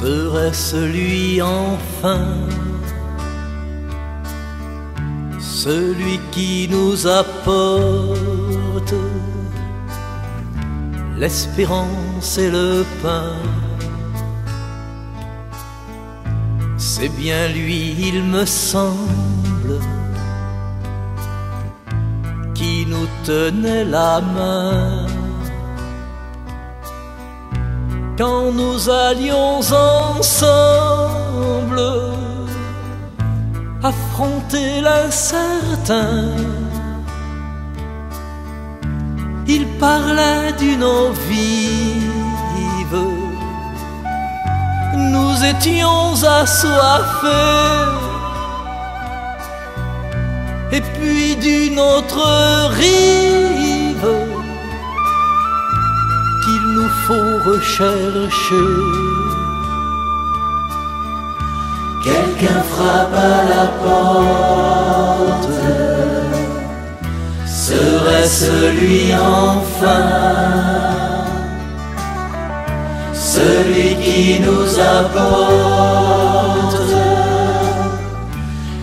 Serait-ce lui enfin, celui qui nous apporte l'espérance et le pain? C'est bien lui, il me semble, qui nous tenait la main quand nous allions ensemble affronter l'incertain. Il parlait d'une eau vive, nous étions assoiffés, et puis d'une autre rive qu'il nous faut rechercher. Quelqu'un frappe à la porte, serait-ce lui enfin, celui qui nous apporte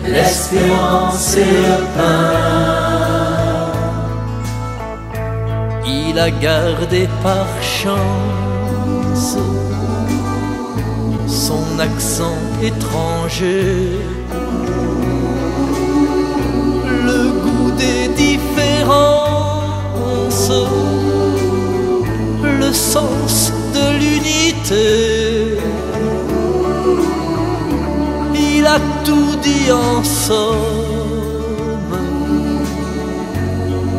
l'espérance et le pain? Il a gardé par chance son accent étranger, le goût des différences, le sens de l'unité. Il a tout dit en somme,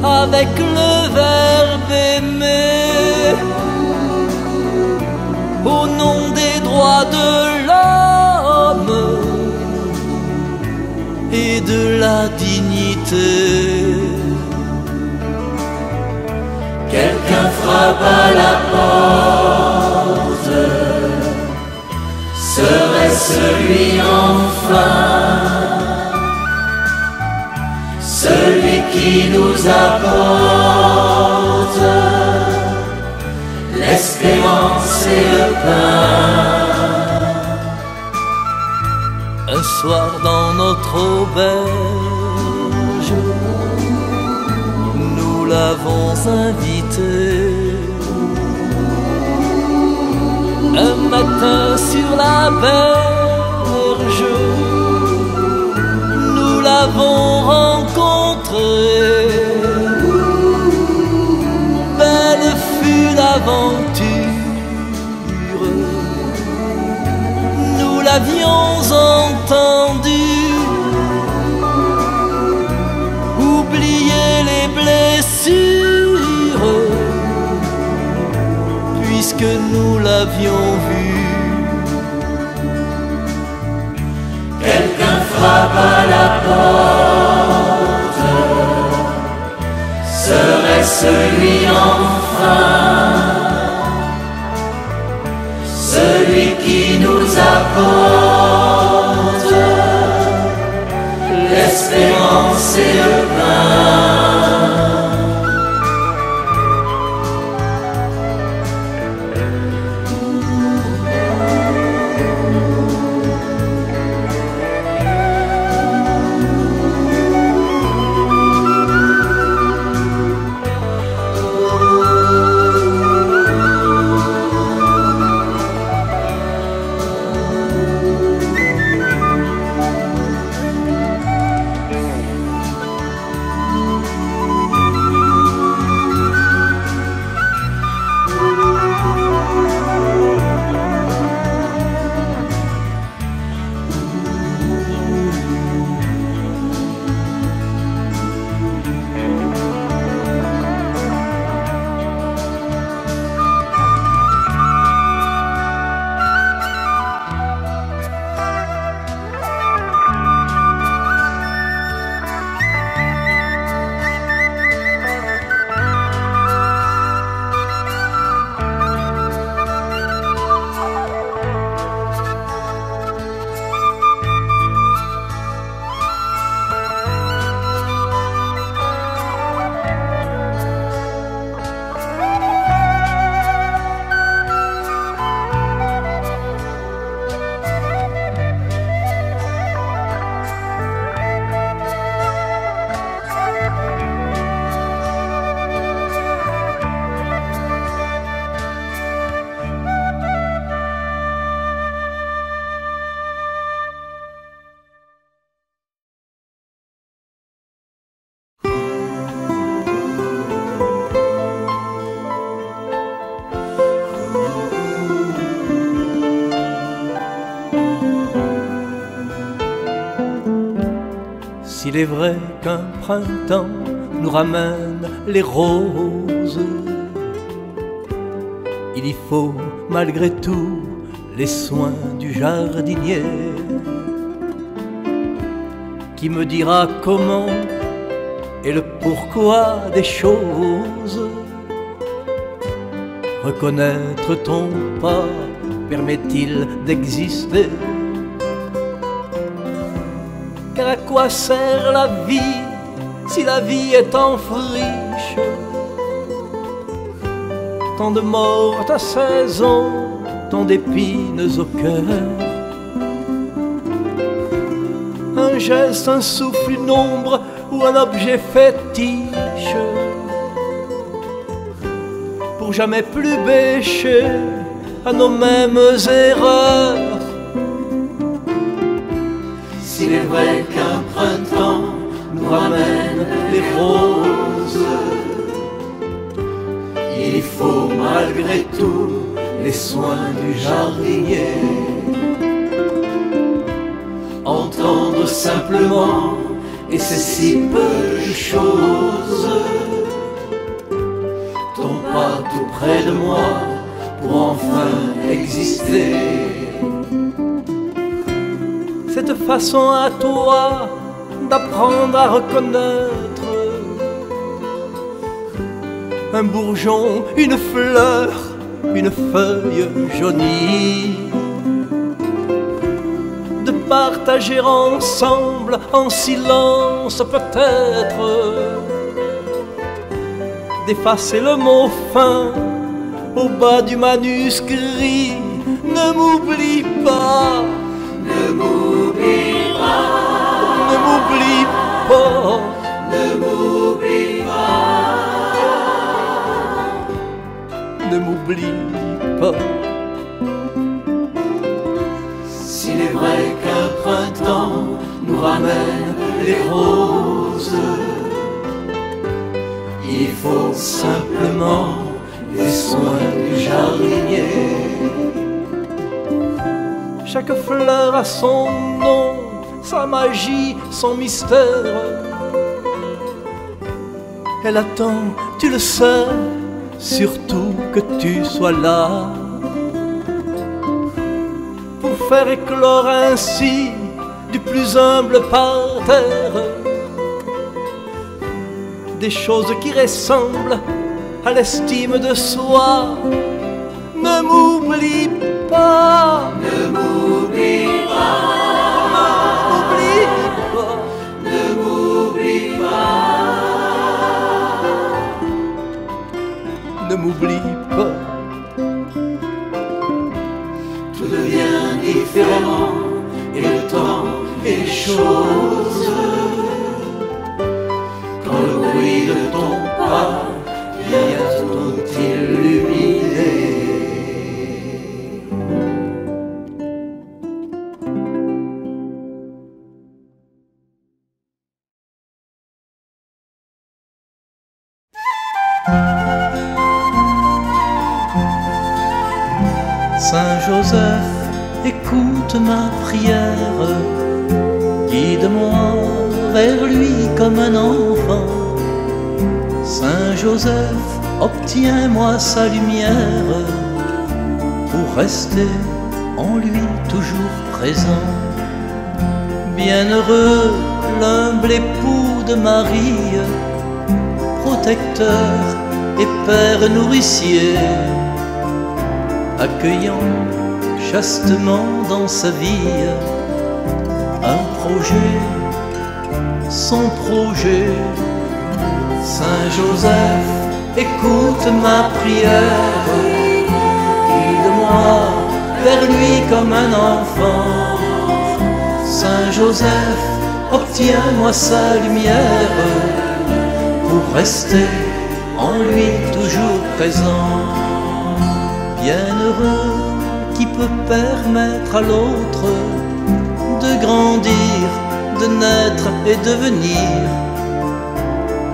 avec le verbe aimer, au nom des droits de l'homme et de la dignité. Quelqu'un frappe à la porte, serait-ce lui enfin, celui qui nous apporte l'espérance et le pain? Un soir dans notre auberge, nous l'avons invité. Un matin sur la berge, nous l'avons rencontré. Belle fut l'aventure, nous l'avions entendu. Oublier les blessures, puisque nous l'avions vu. Quelqu'un frappe à la porte, serait-ce lui enfin, celui qui nous apporte l'espérance et le pain? S'il est vrai qu'un printemps nous ramène les roses, il y faut malgré tout les soins du jardinier, qui me dira comment et le pourquoi des choses. Reconnaître ton pas permet-il d'exister? Car à quoi sert la vie si la vie est en friche? Tant de mortes à saison, tant d'épines au cœur. Un geste, un souffle, une ombre ou un objet fétiche, pour jamais plus bêcher à nos mêmes erreurs. S'il est vrai qu'un printemps nous ramène les roses, il faut malgré tout les soins du jardinier. Entendre simplement, et c'est si peu de choses, ton pas tout près de moi pour enfin exister. Cette façon à toi d'apprendre à reconnaître un bourgeon, une fleur, une feuille jaunie, de partager ensemble en silence peut-être, d'effacer le mot fin au bas du manuscrit. Ne m'oublie pas, Ne m'oublie pas, ne m'oublie pas, ne m'oublie pas, ne m'oublie pas. S'il est vrai qu'un printemps nous ramène les roses, il faut simplement les soins du jardinier. Chaque fleur a son nom, sa magie, son mystère. Elle attend, tu le sais, surtout que tu sois là, pour faire éclore ainsi du plus humble parterre des choses qui ressemblent à l'estime de soi. Ne m'oublie pas, Ne m'oublie pas, ne m'oublie pas, ne m'oublie pas, ne m'oublie pas. tout devient différent et le temps et les choses. Quand le bruit de ton pas vient tout illuminer. Saint Joseph, écoute ma prière, guide-moi vers lui comme un enfant. Saint Joseph, obtiens-moi sa lumière, pour rester en lui toujours présent. Bienheureux l'humble époux de Marie, protecteur et père nourricier, accueillant chastement dans sa vie un projet, son projet. Saint Joseph, écoute ma prière, guide-moi vers lui comme un enfant. Saint Joseph, obtiens-moi sa lumière, pour rester en lui toujours présent. Bienheureux qui peut permettre à l'autre de grandir, de naître et devenir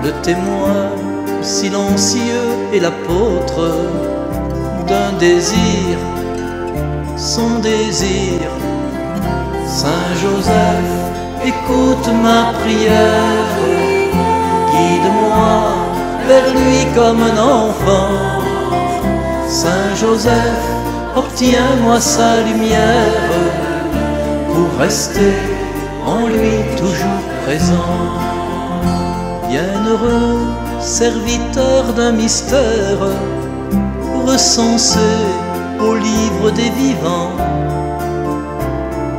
le témoin silencieux et l'apôtre d'un désir, son désir. Saint Joseph, écoute ma prière, guide-moi vers lui comme un enfant. Saint Joseph, obtiens-moi sa lumière pour rester en lui toujours présent. Bienheureux serviteur d'un mystère recensé au livre des vivants,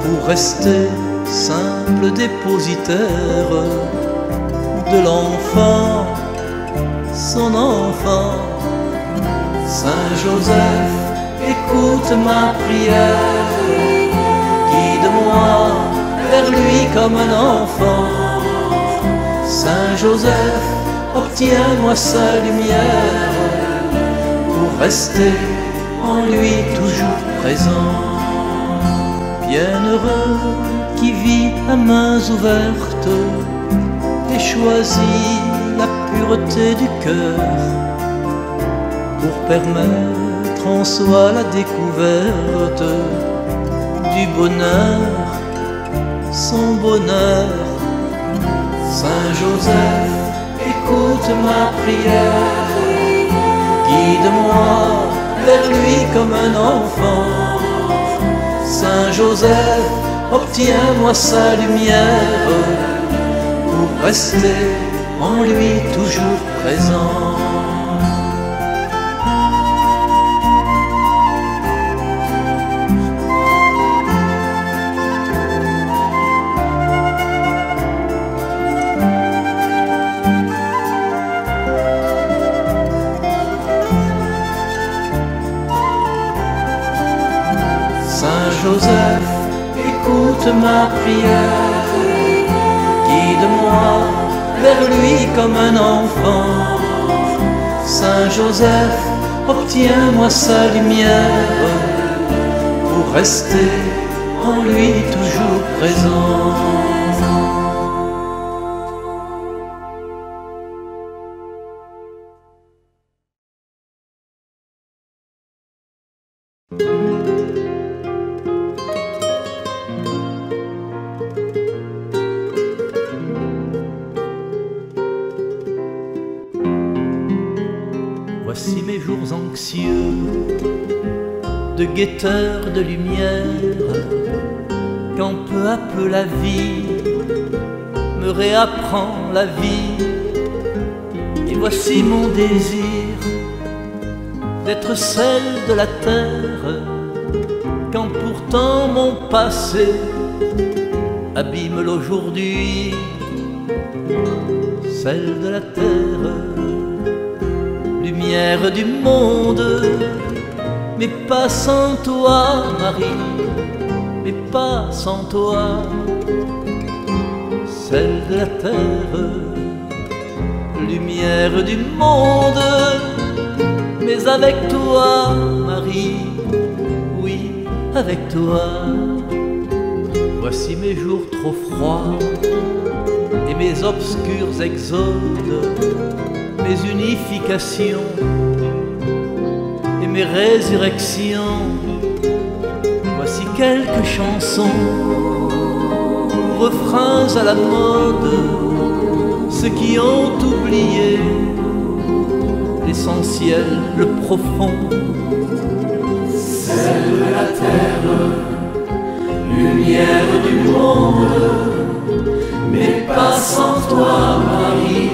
pour rester simple dépositaire de l'enfant, son enfant. Saint Joseph, écoute ma prière, guide-moi vers lui comme un enfant. Saint Joseph, obtiens-moi sa lumière pour rester en lui toujours présent. Bienheureux qui vit à mains ouvertes et choisit la pureté du cœur pour permettre en soi la découverte du bonheur, son bonheur. Saint Joseph, écoute ma prière, guide-moi vers lui comme un enfant. Saint Joseph, obtiens-moi sa lumière pour rester en lui toujours présent. Saint Joseph, écoute ma prière, guide-moi vers lui comme un enfant. Saint Joseph, obtiens-moi sa lumière pour rester en lui toujours présent. Voici mes jours anxieux de guetteur de lumière, quand peu à peu la vie me réapprend la vie. Et voici mon désir d'être celle de la terre, quand pourtant mon passé abîme l'aujourd'hui. Celle de la terre, lumière du monde, mais pas sans toi, Marie, mais pas sans toi. Celle de la terre, lumière du monde, mais avec toi, Marie, oui, avec toi. Voici mes jours trop froids et mes obscurs exodes, mes unifications et mes résurrections. Voici quelques chansons, refrains à la mode, ceux qui ont oublié l'essentiel, le profond. Celle de la terre, lumière du monde, mais pas sans toi, Marie,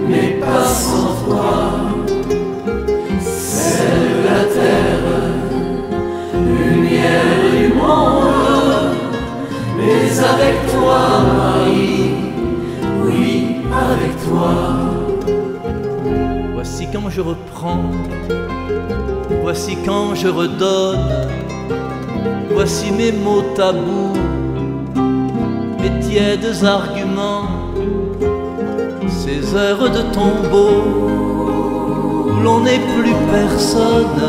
mais pas sans toi. Celle de la terre, lumière du monde, mais avec toi, Marie, oui, avec toi. Voici quand je reprends, voici quand je redonne, voici mes mots tabous, mes tièdes arguments, ces heures de tombeau où l'on n'est plus personne,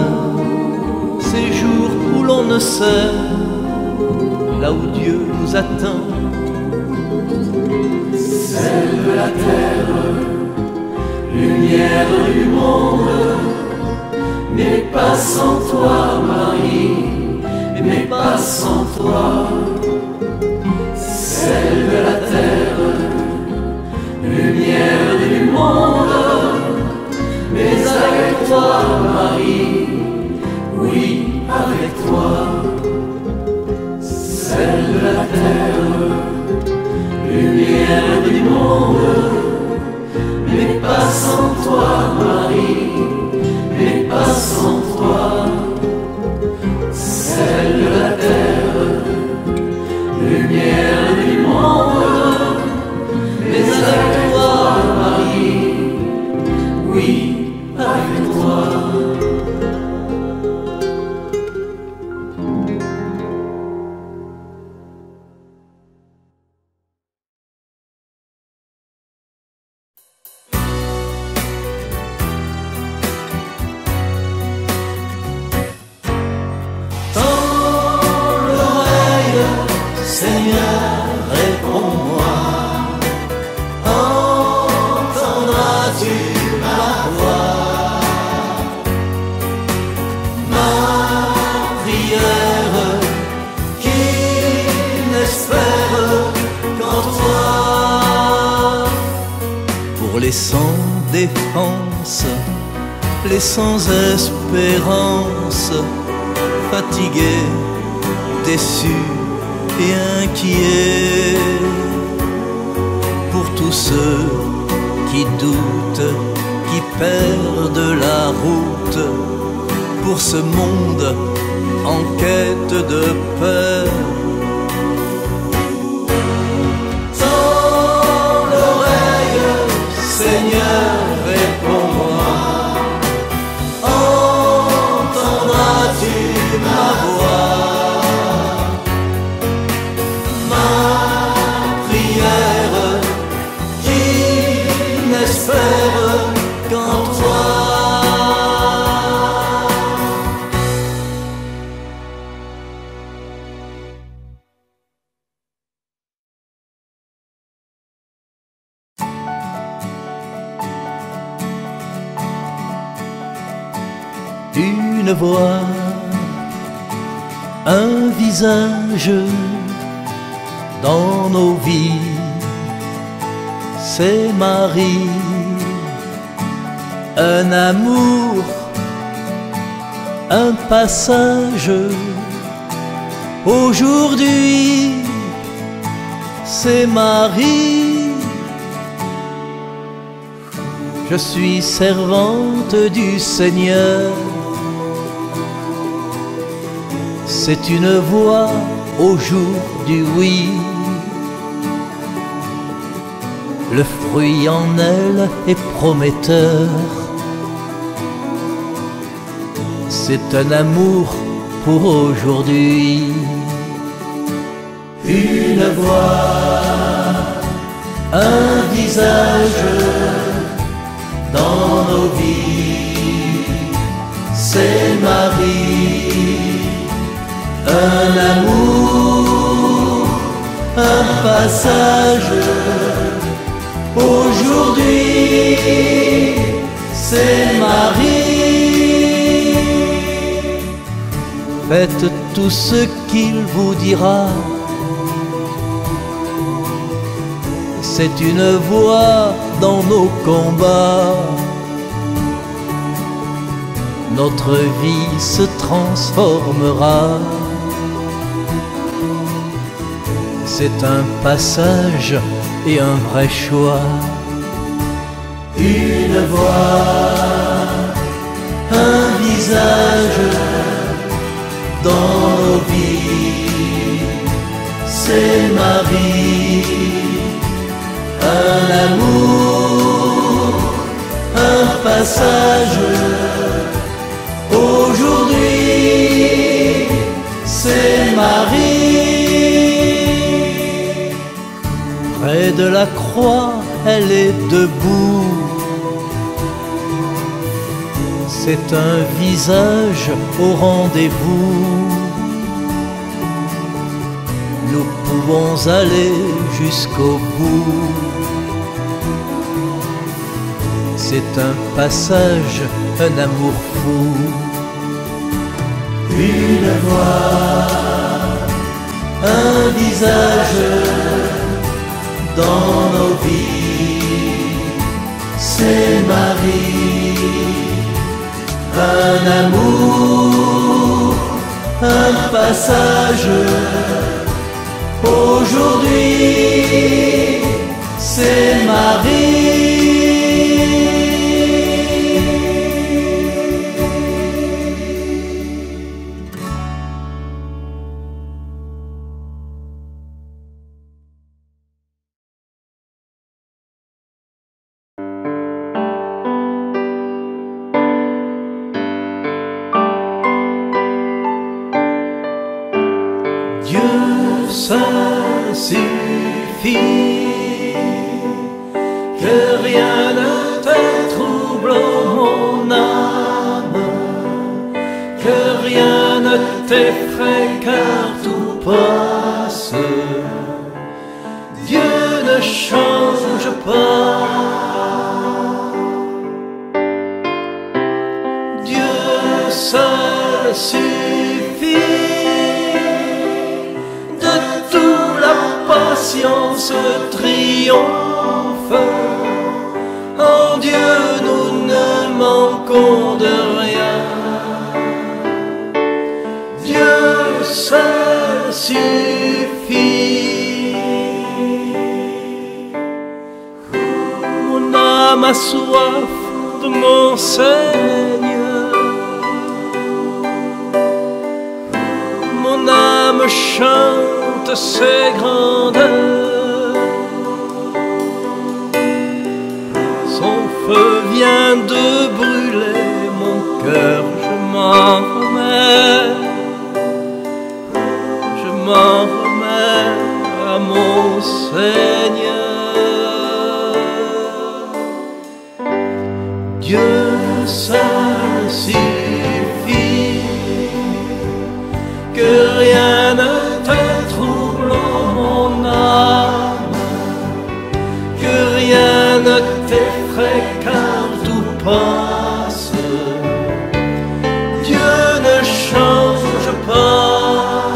ces jours où l'on ne sait, là où Dieu nous attend. Celle de la terre, lumière du monde, mais pas sans toi, Marie, mais pas sans toi. Celle de toi, celle de la terre, lumière du monde, mais pas sans toi, Marie, mais pas sans toi, celle de la terre, lumière du monde, mais avec toi, Marie, oui, avec toi. Seigneur, réponds-moi, entendras-tu ma voix, ma prière qui n'espère qu'en toi. Pour les sans défense, les sans espérance, fatigués, déçus et inquiet, pour tous ceux qui doutent, qui perdent la route, pour ce monde en quête de paix. Tends l'oreille, Seigneur, réponds-moi, entendras-tu ma voix? Qu'en toi. Une voix, un visage dans nos vies, c'est Marie. Un amour, un passage, aujourd'hui, c'est Marie. Je suis servante du Seigneur. C'est une voix au jour du oui. Le fruit en elle est prometteur. C'est un amour pour aujourd'hui. Une voix, un visage dans nos vies, c'est Marie. Un amour, un passage, aujourd'hui, c'est Marie. Faites tout ce qu'il vous dira. C'est une voix dans nos combats. Notre vie se transformera. C'est un passage et un vrai choix. Une voix, un visage dans nos vies, c'est Marie. Un amour, un passage, aujourd'hui, c'est Marie. Près de la croix, elle est debout. C'est un visage au rendez-vous. Nous pouvons aller jusqu'au bout. C'est un passage, un amour fou. Une voix, un visage dans nos vies, c'est Marie. Un amour, un passage. Aujourd'hui, c'est Marie. Dieu, ça suffit, que rien ne te trouble mon âme, que rien ne t'effraie car tout passe. Dieu ne change pas, Dieu seul suffit. Patience triomphe, en Dieu nous ne manquons de rien. Dieu seul suffit. Mon âme a soif de mon Seigneur, mon âme chante ses grandeurs. Son feu vient de brûler mon cœur, je m'en remets, je m'en remets à mon Seigneur. Dieu seul suffit, que rien ne te trouble mon âme, que rien ne t'effraie car tout passe. Dieu ne change pas,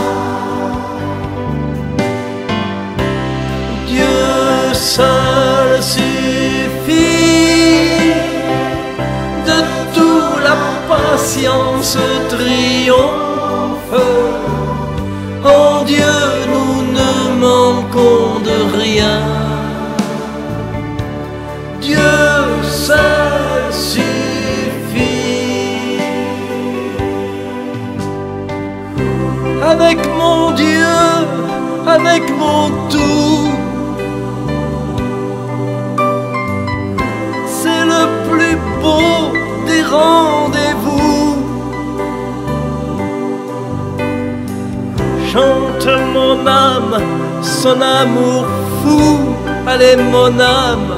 Dieu seul suffit. De tout la patience triomphe, en Dieu nous ne manquons de rien. Dieu seul suffit. Avec mon Dieu, avec mon tout, c'est le plus beau des rendez-vous. Chante mon âme, son amour fou. Allez mon âme,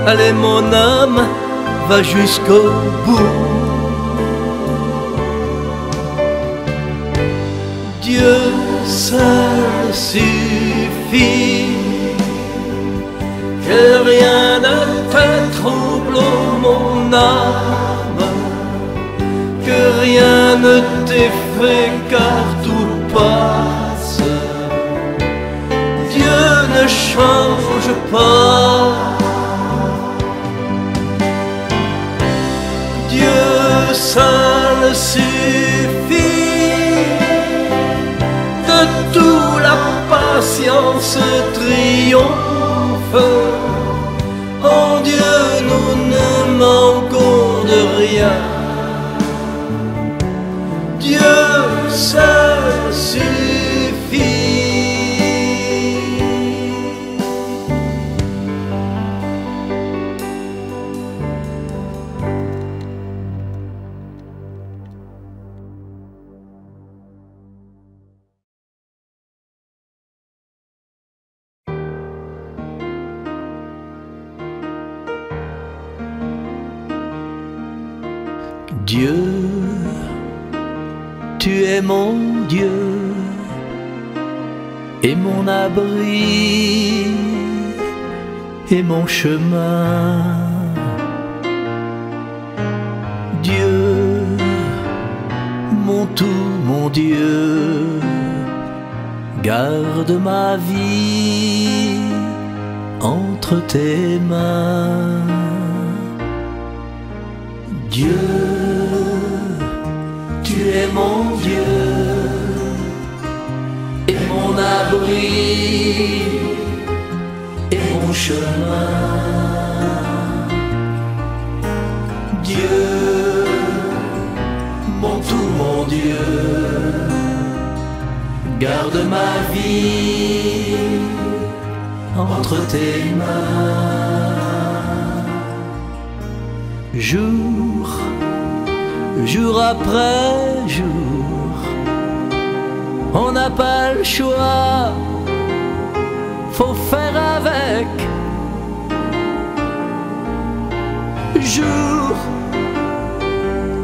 allez mon âme, va jusqu'au bout. Dieu seul suffit, que rien ne te trouble mon âme, que rien ne t'effraie car tout passe. Dieu ne change pas, Dieu seul suffit. De tout la patience triomphe, en Dieu nous ne manquons de rien. Dieu seul suffit. Dieu, tu es mon Dieu et mon abri et mon chemin. Dieu, mon tout, mon Dieu, garde ma vie entre tes mains. Dieu, es mon Dieu et mon abri et mon chemin. Dieu, mon tout, mon Dieu, garde ma vie entre tes mains. Jour, jour après jour, on n'a pas le choix, faut faire avec. Jour,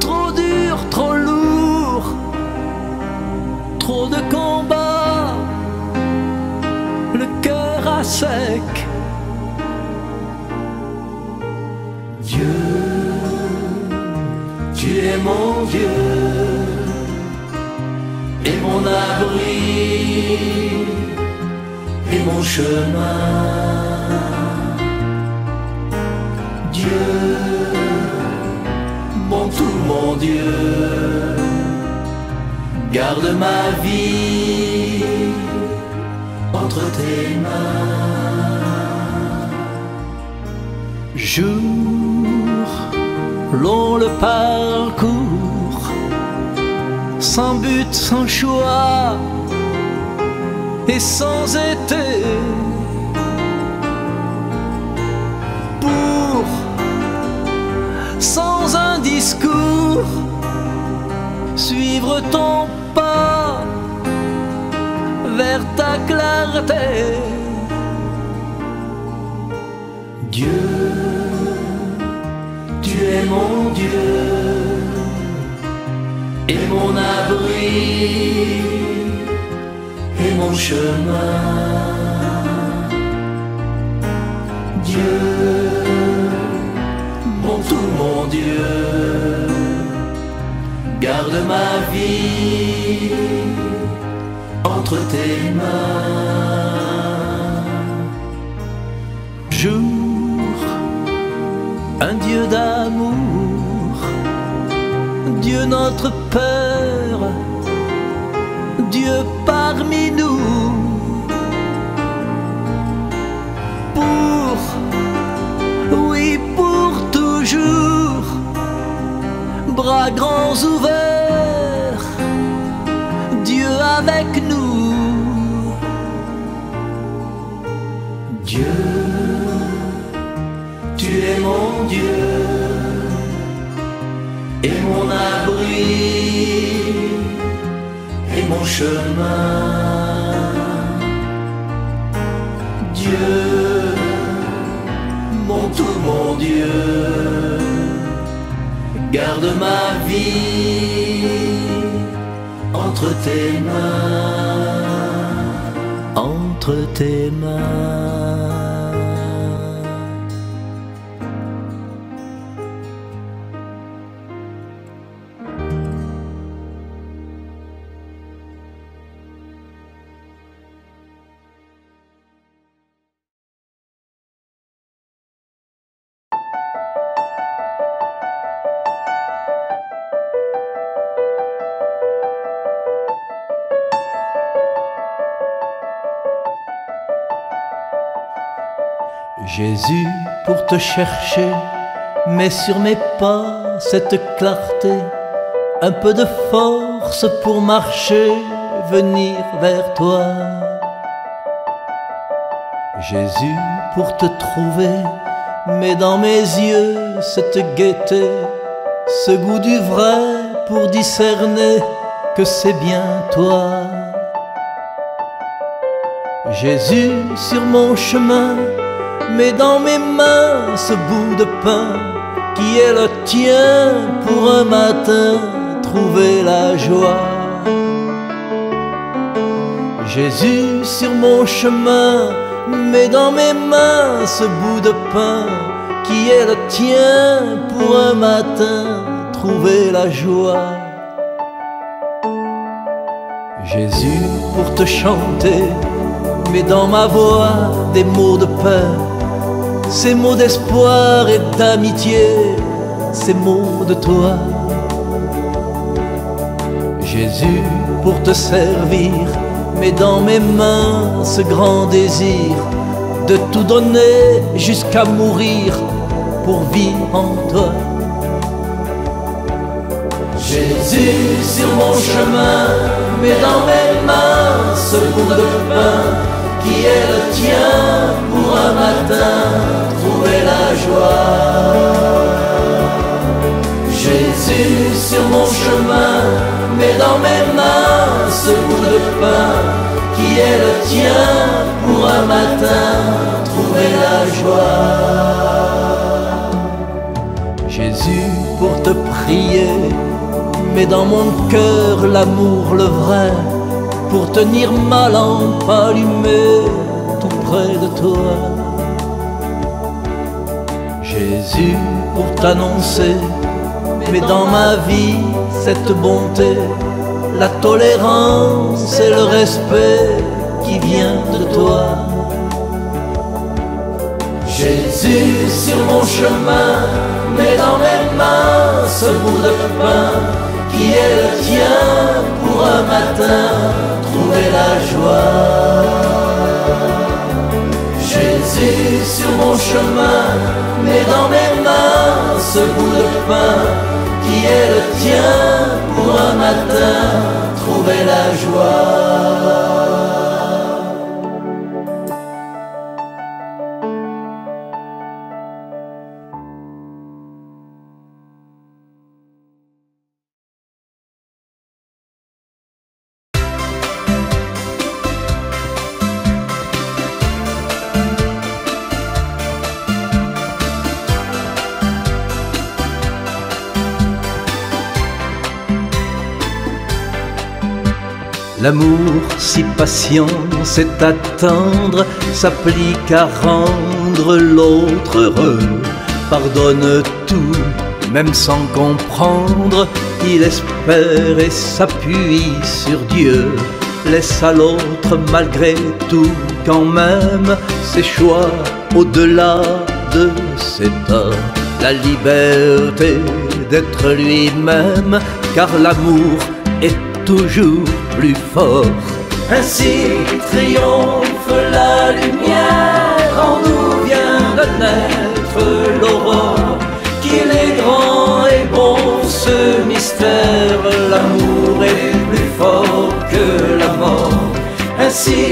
trop dur, trop lourd, trop de combats, le cœur à sec. Dieu, tu es mon Dieu et mon abri et mon chemin. Dieu, mon tout, mon Dieu, garde ma vie entre tes mains. Jour, long le parcours, sans but, sans choix et sans été, pour, sans un discours, suivre ton pas vers ta clarté. Dieu, tu es mon Dieu et mon abri et mon chemin. Dieu, mon tout, mon Dieu, garde ma vie entre tes mains. Jour, un Dieu d'amour, Dieu notre Père, Dieu parmi nous, pour, oui, pour toujours, bras grands ouverts, Dieu avec nous. Dieu, tu es mon Dieu et mon abri et mon chemin. Dieu, mon tout, mon Dieu, garde ma vie entre tes mains, entre tes mains. Jésus, pour te chercher, mets sur mes pas cette clarté, un peu de force pour marcher, venir vers toi. Jésus, pour te trouver, mets dans mes yeux cette gaieté, ce goût du vrai pour discerner que c'est bien toi. Jésus, sur mon chemin, mets dans mes mains ce bout de pain qui est le tien pour un matin trouver la joie. Jésus, sur mon chemin, mets dans mes mains ce bout de pain qui est le tien pour un matin trouver la joie. Jésus, pour te chanter, mets dans ma voix des mots de paix, ces mots d'espoir et d'amitié, ces mots de toi. Jésus, pour te servir, mets dans mes mains ce grand désir de tout donner jusqu'à mourir pour vivre en toi. Jésus, sur mon chemin, mets dans mes mains ce bout de pain qui est le tien pour un matin trouver la joie. Jésus, sur mon chemin, mets dans mes mains ce bout de pain qui est le tien pour un matin trouver la joie. Jésus, pour te prier, mets dans mon cœur l'amour, le vrai, pour tenir ma lampe allumée tout près de toi. Jésus, pour t'annoncer, mets dans ma vie cette bonté, la tolérance et le respect qui vient de toi. Jésus, sur mon chemin, mets dans mes mains ce bout de pain qui est le tien pour un matin trouver la joie. Jésus, sur mon chemin, mets dans mes mains ce bout de pain qui est le tien pour un matin trouver la joie. L'amour si patient, c'est attendre, s'applique à rendre l'autre heureux. Pardonne tout, même sans comprendre, il espère et s'appuie sur Dieu. Laisse à l'autre malgré tout quand même ses choix au-delà de ses torts. La liberté d'être lui-même, car l'amour est toujours plus fort. Ainsi triomphe la lumière, en nous vient de naître l'aurore. Qu'il est grand et bon ce mystère, l'amour est plus fort que la mort. Ainsi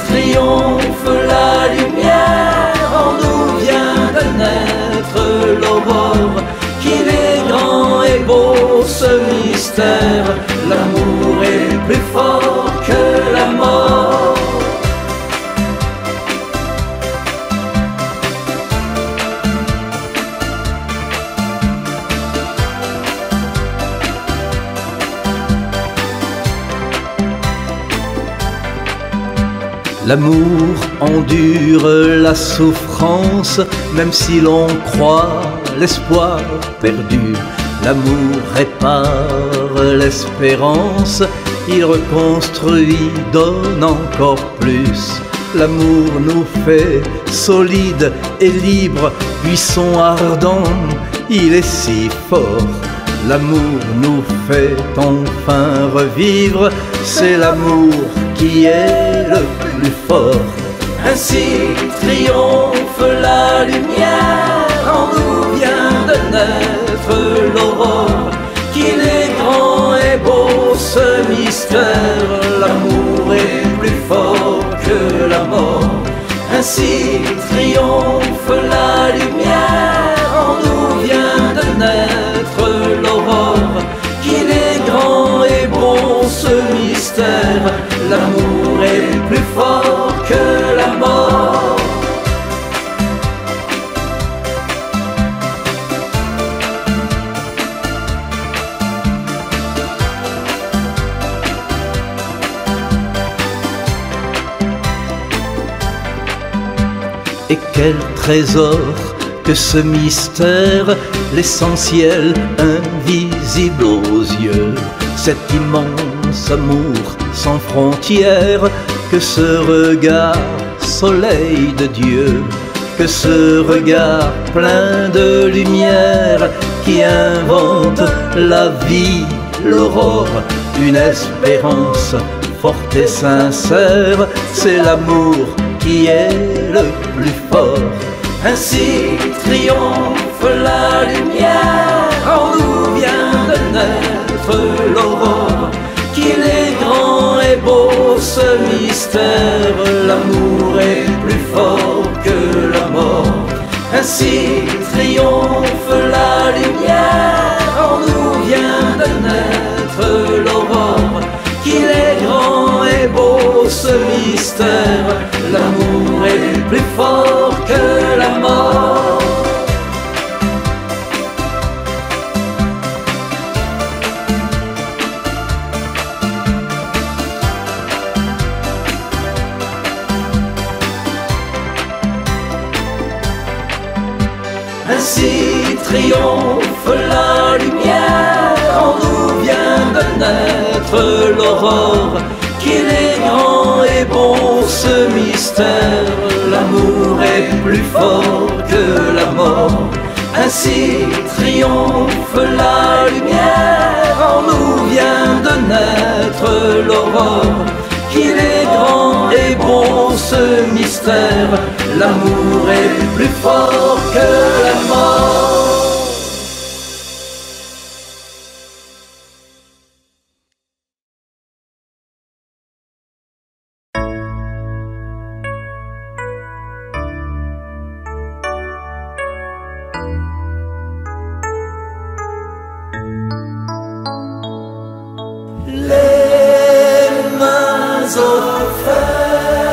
triomphe la lumière, en nous vient de naître l'aurore. Qu'il est grand et beau ce mystère, l'amour est plus fort que la mort. L'amour endure la souffrance, même si l'on croit l'espoir perdu. L'amour répare l'espérance, il reconstruit, donne encore plus. L'amour nous fait solides et libres, buisson ardent, il est si fort. L'amour nous fait enfin revivre, c'est l'amour qui est le plus fort. Ainsi triomphe la lumière, en nous vient de naître l'aurore. Qu'il est grand et beau ce mystère, l'amour est plus fort que la mort. Ainsi triomphe la lumière, en nous vient de naître l'aurore. Qu'il est grand et bon ce mystère, l'amour est plus fort que la mort. Et quel trésor que ce mystère, l'essentiel invisible aux yeux. Cet immense amour sans frontières, que ce regard soleil de Dieu, que ce regard plein de lumière qui invente la vie, l'aurore, une espérance forte et sincère, c'est l'amour qui est le plus fort. Ainsi triomphe la lumière, en nous vient de naître l'aurore. Qu'il est grand et beau ce mystère, l'amour est plus fort que la mort. Ainsi triomphe la lumière, en nous vient de naître l'aurore. Qu'il est grand et beau ce mystère, l'amour est plus fort que la mort. Ainsi triomphe la lumière, en nous vient de naître l'aurore. Qu'il est grand et bon ce mystère, l'amour est plus fort que la mort. Ainsi triomphe la lumière, en nous vient de naître l'aurore. Qu'il est grand et bon ce mystère, l'amour est plus fort que la mort. Offertes,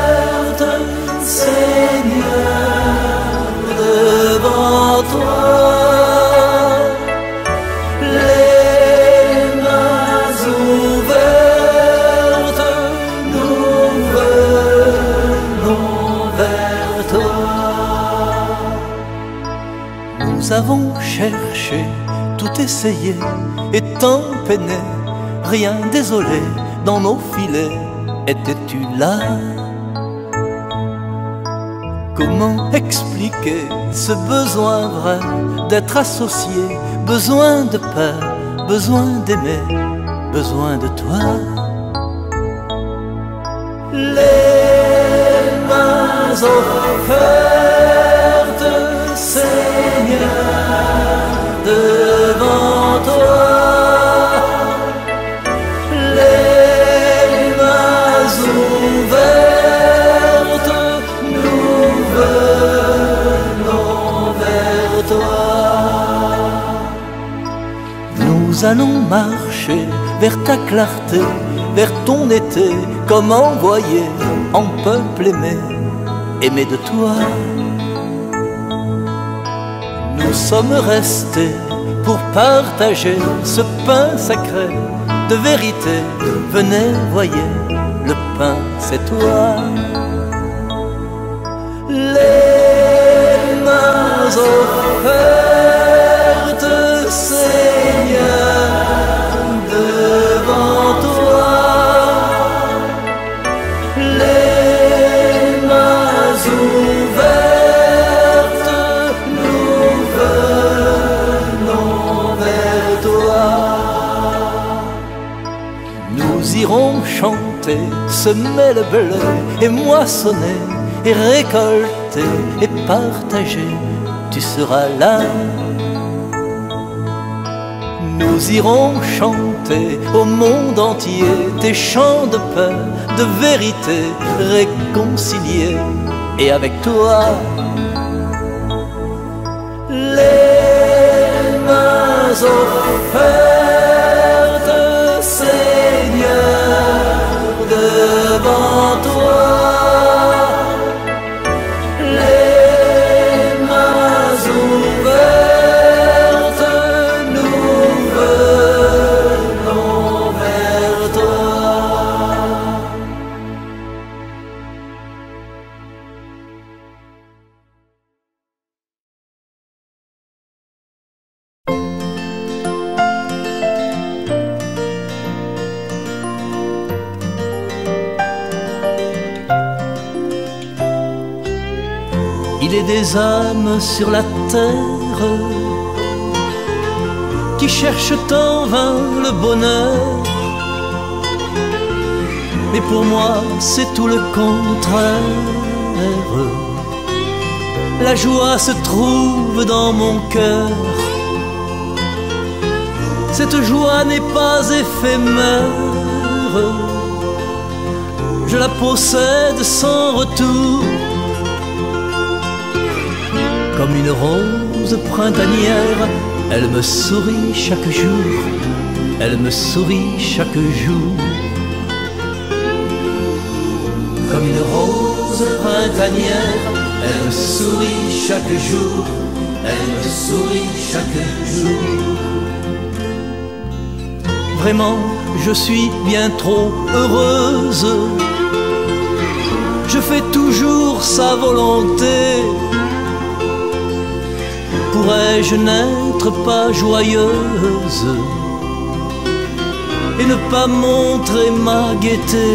Seigneur, devant toi, les mains ouvertes, nous venons vers toi. Nous avons cherché, tout essayé, et tant peiné, rien désolé dans nos filets. Étais-tu là? Comment expliquer ce besoin vrai d'être associé, besoin de paix, besoin d'aimer, besoin de toi? Les mains offertes, Seigneur, devant toi. Nous allons marcher vers ta clarté, vers ton été, comme envoyé en peuple aimé, aimé de toi. Nous sommes restés pour partager ce pain sacré de vérité. Venez, voyez, le pain c'est toi. Les mains offertes, Seigneur, devant toi. Les mains ouvertes, nous venons vers toi. Nous irons chanter, semer le blé et moissonner et récolter et partager, tu seras là. Nous irons chanter au monde entier tes chants de paix, de vérité, réconciliés, et avec toi. Les mains offertes, Seigneur, devant toi. Il est des âmes sur la terre qui cherchent en vain le bonheur. Mais pour moi c'est tout le contraire. La joie se trouve dans mon cœur. Cette joie n'est pas éphémère, je la possède sans retour. Comme une rose printanière, elle me sourit chaque jour, elle me sourit chaque jour. Comme une rose printanière, elle me sourit chaque jour, elle me sourit chaque jour. Vraiment, je suis bien trop heureuse. Je fais toujours sa volonté. Pourrais-je n'être pas joyeuse et ne pas montrer ma gaieté?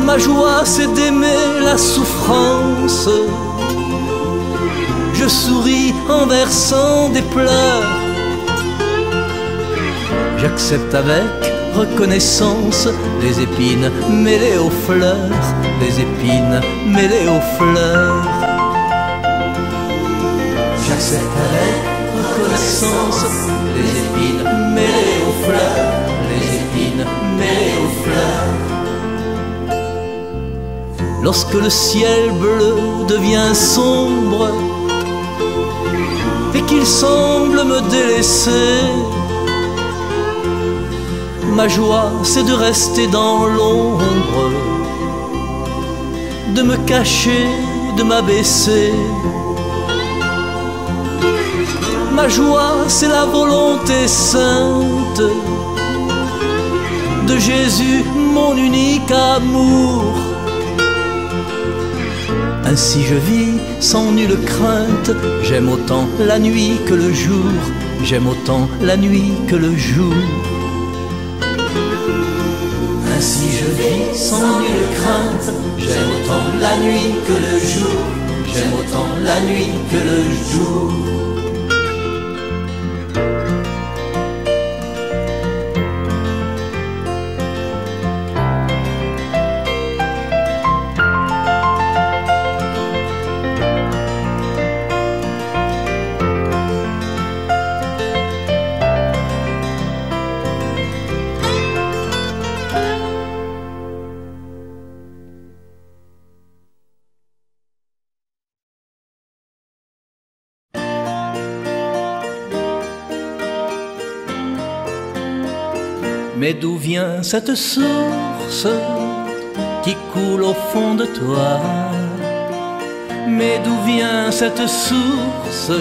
Ma joie c'est d'aimer la souffrance. Je souris en versant des pleurs. J'accepte avec reconnaissance les épines mêlées aux fleurs, les épines mêlées aux fleurs. J'accepte avec reconnaissance les épines mêlées aux fleurs, les épines mêlées aux fleurs. Lorsque le ciel bleu devient sombre et qu'il semble me délaisser, ma joie c'est de rester dans l'ombre, de me cacher, de m'abaisser. Ma joie c'est la volonté sainte de Jésus, mon unique amour. Ainsi je vis sans nulle crainte, j'aime autant la nuit que le jour, j'aime autant la nuit que le jour. Ainsi je vis sans nulle crainte, j'aime autant la nuit que le jour, j'aime autant la nuit que le jour. Mais d'où vient cette source qui coule au fond de toi? Mais d'où vient cette source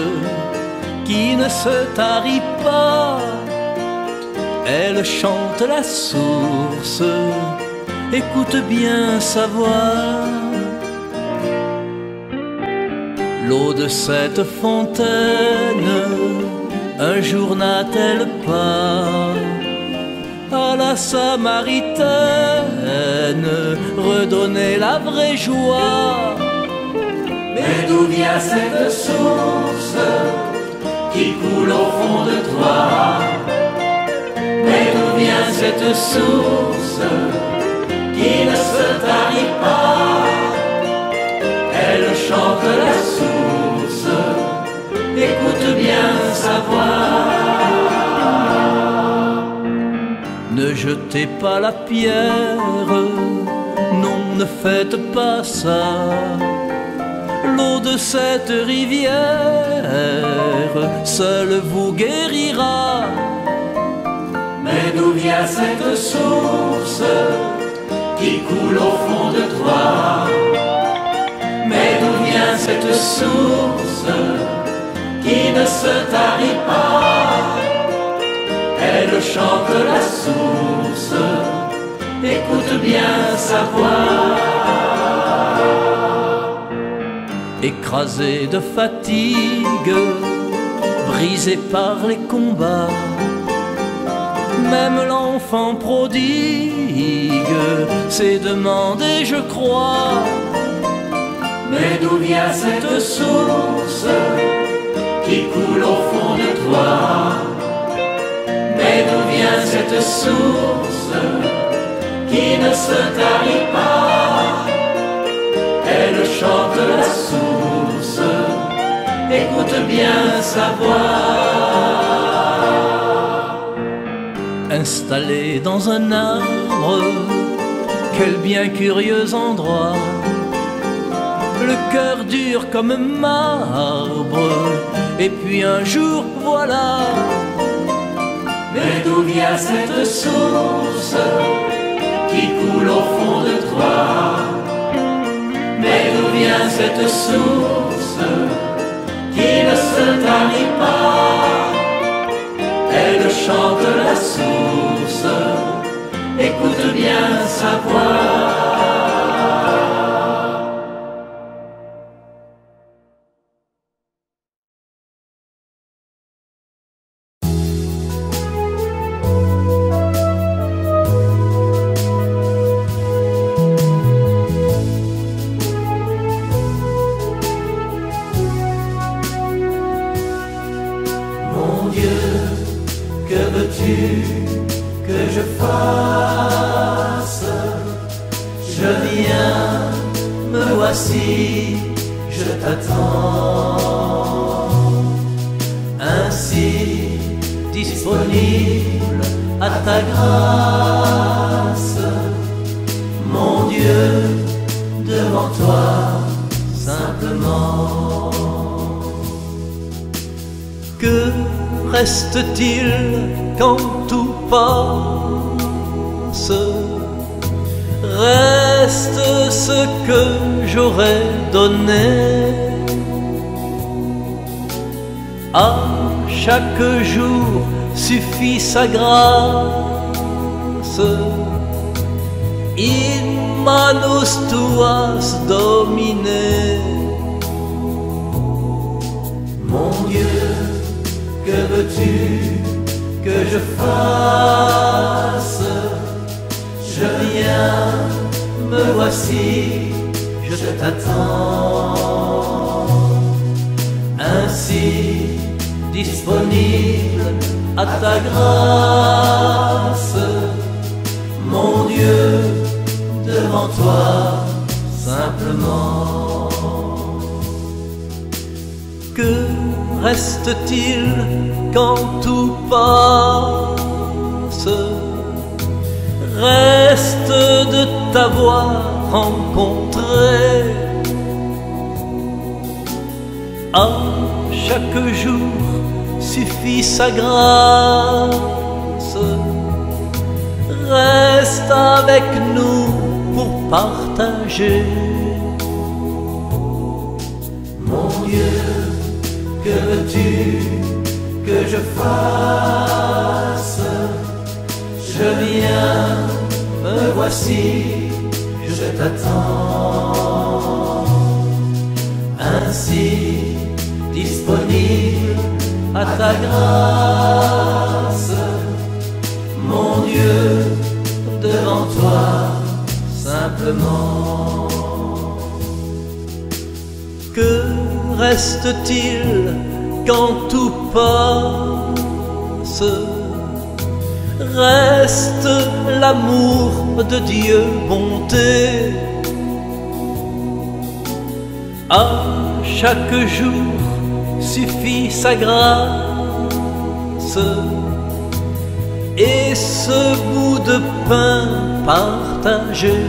qui ne se tarit pas? Elle chante la source, écoute bien sa voix. L'eau de cette fontaine, un jour n'a-t-elle pas à la Samaritaine redonner la vraie joie? Mais d'où vient cette source qui coule au fond de toi? Mais d'où vient cette source qui ne se tarit pas? Elle chante la source, écoute bien sa voix. Ne jetez pas la pierre, non, ne faites pas ça. L'eau de cette rivière seule vous guérira. Mais d'où vient cette source qui coule au fond de toi? Mais d'où vient cette source qui ne se tarit pas? Elle chante la source, écoute bien sa voix. Écrasé de fatigue, brisé par les combats, même l'enfant prodigue s'est demandé, je crois. Mais d'où vient cette source qui coule au fond de toi. Mais d'où vient cette source qui ne se tarit pas? Elle chante la source, écoute bien sa voix. Installé dans un arbre, quel bien curieux endroit, le cœur dur comme marbre, et puis un jour voilà. Mais d'où vient cette source qui coule au fond de toi? Mais d'où vient cette source qui ne se tarit pas? Elle chante la source, écoute bien sa voix. Mon Dieu, que veux-tu que je fasse? Je viens, me voici, je t'attends. Ainsi, disponible à ta grâce. Mon Dieu, devant toi, simplement. Que reste-t-il quand tout passe? Reste ce que j'aurais donné. À chaque jour suffit sa grâce. In manus tuas Domine. Mon Dieu, que veux-tu que je fasse? Je viens, me voici, je t'attends. Ainsi, disponible à ta grâce. Mon Dieu, devant toi, simplement. Que reste-t-il quand tout passe? Reste de t'avoir rencontré. À chaque jour suffit sa grâce. Reste avec nous pour partager. Mon Dieu, que veux-tu que je fasse? Je viens, me voici, je t'attends. Ainsi, disponible à ta grâce. Mon Dieu, devant toi, simplement. Que reste-t-il quand tout passe? Reste l'amour de Dieu, bonté. À chaque jour suffit sa grâce. Et ce bout de pain partagé.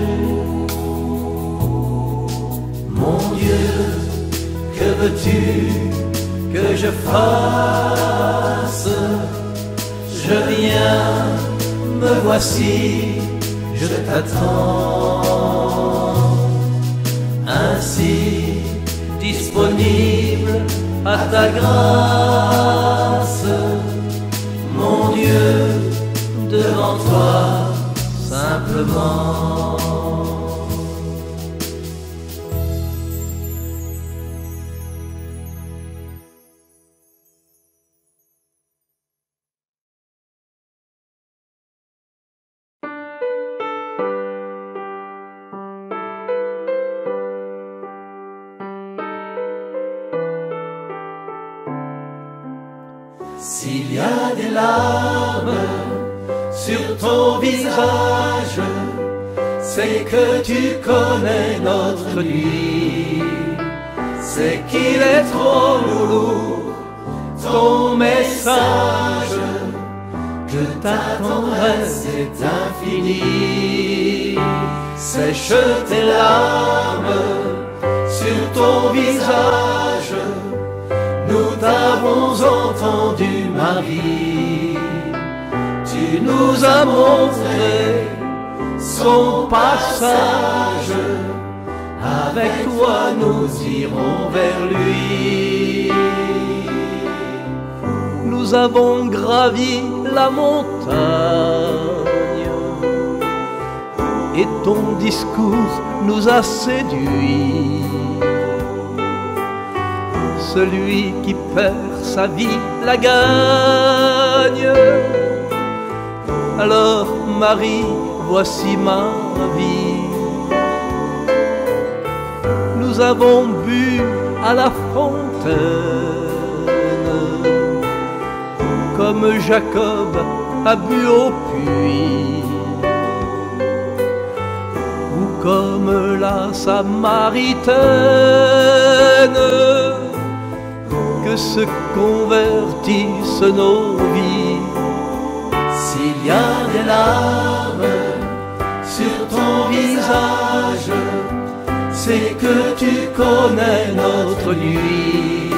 Mon Dieu, que veux-tu que je fasse? Je viens, me voici, je t'attends. Ainsi, disponible à ta grâce. Mon Dieu, devant toi, simplement. S'il y a des larmes sur ton visage, c'est que tu connais notre nuit. C'est qu'il est trop lourd, ton message, que ta tendresse est infinie. Sèche tes larmes sur ton visage, nous t'avons entendu, Marie. Tu nous as montré son passage, avec toi nous irons vers lui. Nous avons gravi la montagne, et ton discours nous a séduits. Celui qui perd sa vie la gagne. Alors Marie, voici ma vie. Nous avons bu à la fontaine, comme Jacob a bu au puits, ou comme la Samaritaine, que se convertissent nos vies. S'il y a des larmes sur ton visage, c'est que tu connais notre nuit.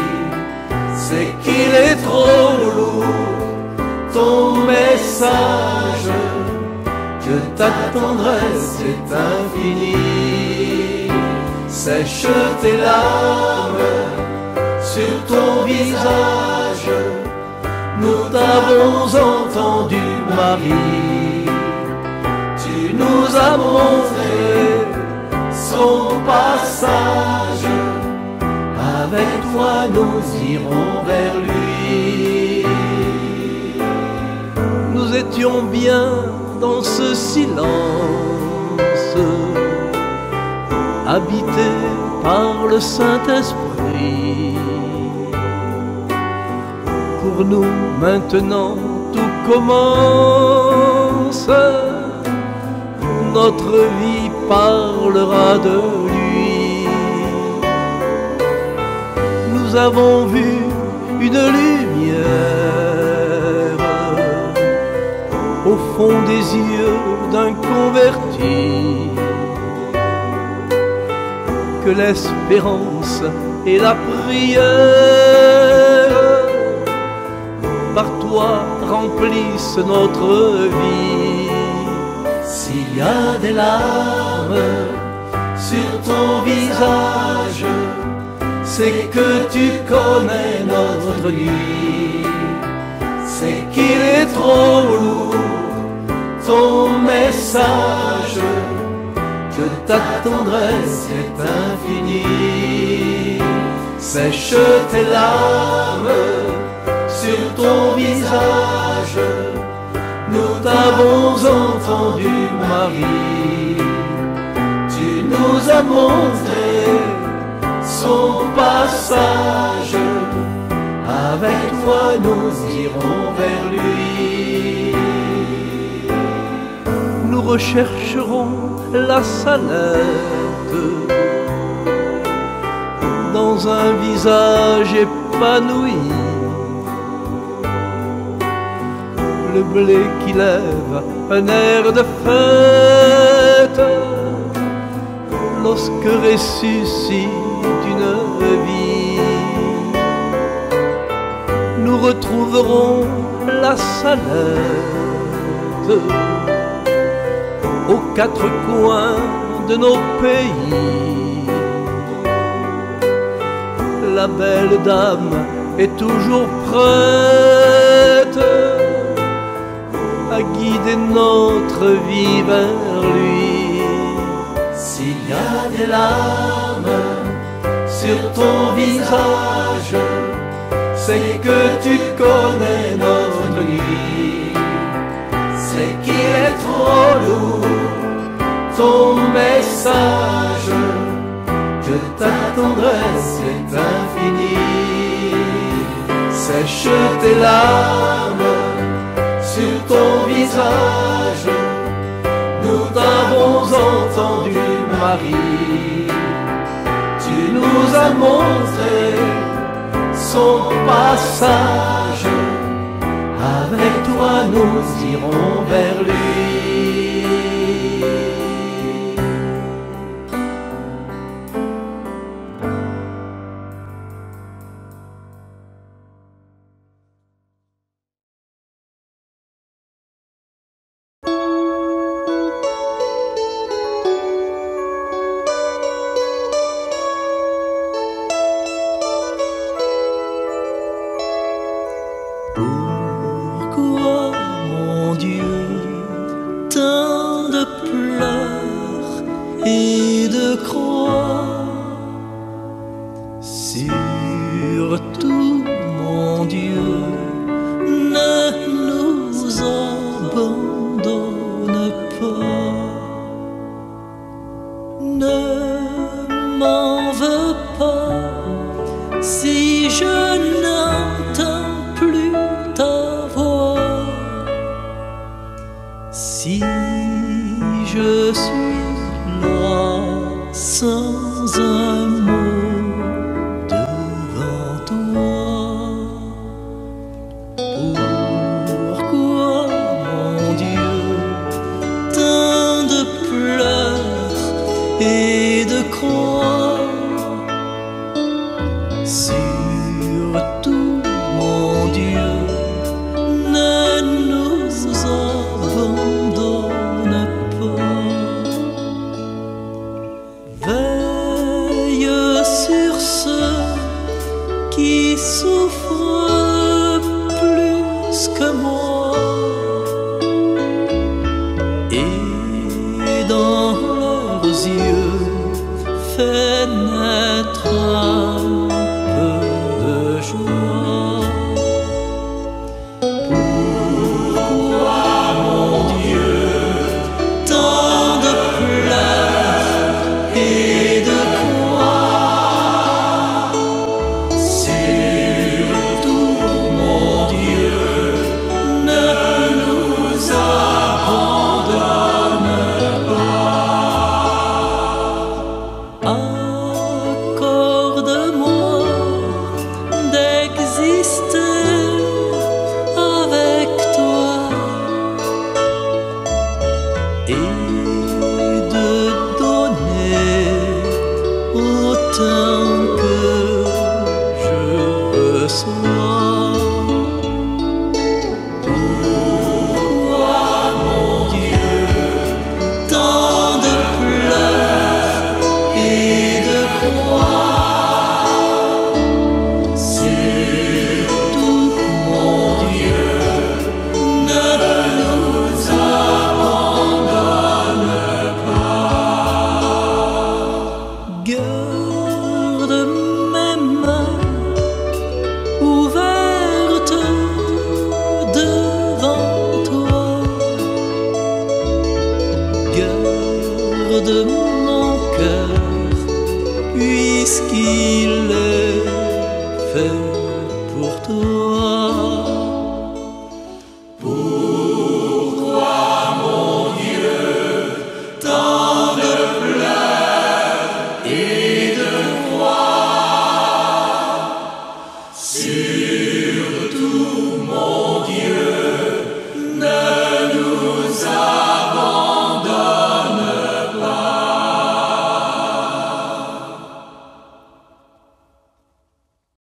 C'est qu'il est trop lourd, ton message, que ta tendresse est infinie. Sèche tes larmes sur ton visage, nous t'avons entendu, Marie. Tu nous as montré son passage, avec toi nous irons vers lui. Nous étions bien dans ce silence, habités par le Saint-Esprit. Pour nous maintenant tout commence, notre vie parlera de lui. Nous avons vu une lumière au fond des yeux d'un converti, que l'espérance et la prière par toi remplissent notre vie. S'il y a des larmes sur ton visage, c'est que tu connais notre nuit. C'est qu'il est trop lourd, ton message, que ta tendresse est infinie. Sèche tes larmes sur ton visage, nous t'avons entendu, Marie. Tu nous as montré son passage, avec toi nous irons vers lui. Nous rechercherons la Salette dans un visage épanoui, le blé qui lève un air de fête lorsque ressuscite une vie. Nous retrouverons la Salette aux quatre coins de nos pays. La belle dame est toujours prête à guider notre vie vers lui. S'il y a des larmes sur ton visage, c'est que tu connais notre nuit. C'est qu'il est trop lourd, ton message, que ta tendresse est infinie. sèche tes larmes sur ton visage. Nous t'avons entendu, Marie. Tu nous as montré son passage. Avec toi nous irons vers lui. Pourquoi, mon Dieu, tant de pleurs et de croix? Surtout, mon Dieu, ne nous abandonne pas. Ne m'en veux pas si je n'entends plus ta voix, si je suis là sans un mot devant toi. Pourquoi, mon Dieu, tant de pleurs et de croix? Surtout, mon Dieu, ne nous abandonne pas. Veille sur ceux qui souffrent plus que moi, et dans leurs yeux fais naître un peu de joie. Pourquoi, mon Dieu, tant de pleurs et de croix? Surtout, mon Dieu, ne nous abandonne pas. Accorde-moi d'exister avec toi et de donner autant que je reçois. Pourquoi, mon Dieu, tant de pleurs et de croix? Surtout, mon Dieu, ne nous abandonne pas. Garde mes mains ouvertes devant toi. Garde mon cœur puisqu'il est fait pour toi.